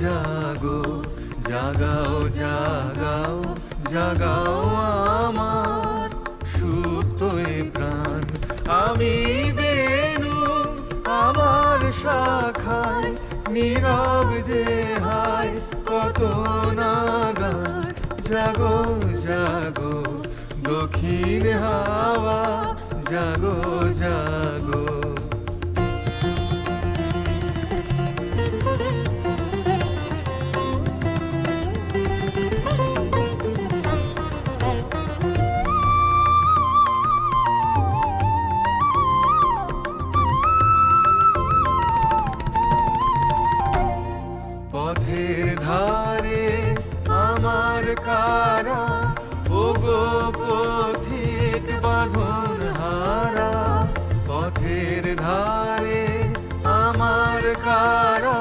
জাগো জাগাও জাগাও জাগাও আমার সুপ্ত এ প্রাণ। আমি বেনু আমার শাখায় নীরব যে হায় কত নাগান। জাগো জাগো দক্ষিণ হাওয়া জাগো জাগো। পথের ধারে আমার কারা ওগো পথিক বাঁধন হারা। পথের ধারে আমার কারা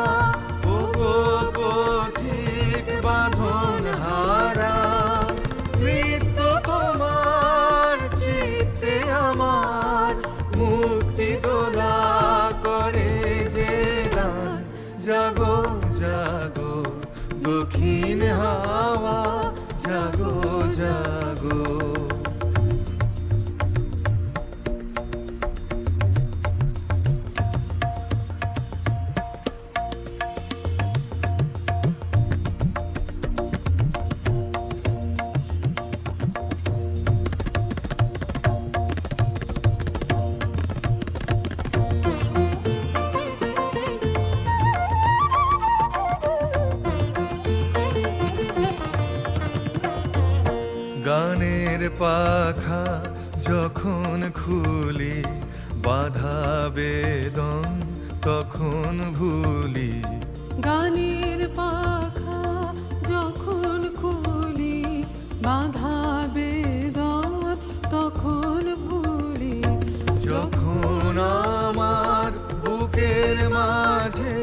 ওগো পথিক বাঁধন হারা। মৃত্যু তোমার চিত্তে আমার মুক্তি দোলা করে যে দান। জাগো জাগো দক্ষিণ হাওয়া জাগো জাগো। গানের পাখা যখন খুলি বাধা বেদন তখন ভুলি। গানের পাখা যখন খুলি বাধা বেদন তখন ভুলি। যখন আমার বুকের মাঝে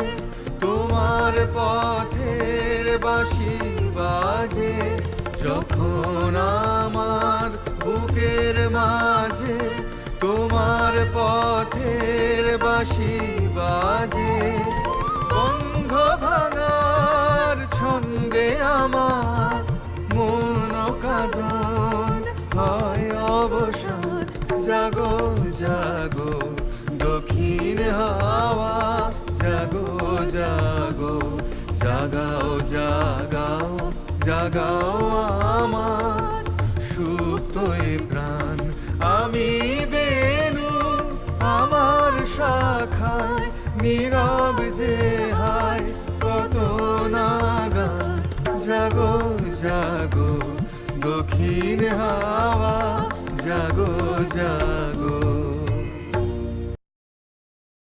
তোমার পথের বাঁশি বাজে। যখন আমার বুকের মাঝে তোমার পথের বাঁশি বাজে। বন্ধ ভাঙার ছন্দে আমার মন কাঁদন হয় অবসান। জাগো জাগো দক্ষিণ হাওয়া জাগো জাগো জাগাও জাগাও জাগাও আমার সুপ্ত এ প্রাণ। আমি বেনু আমার শাখায় নীরব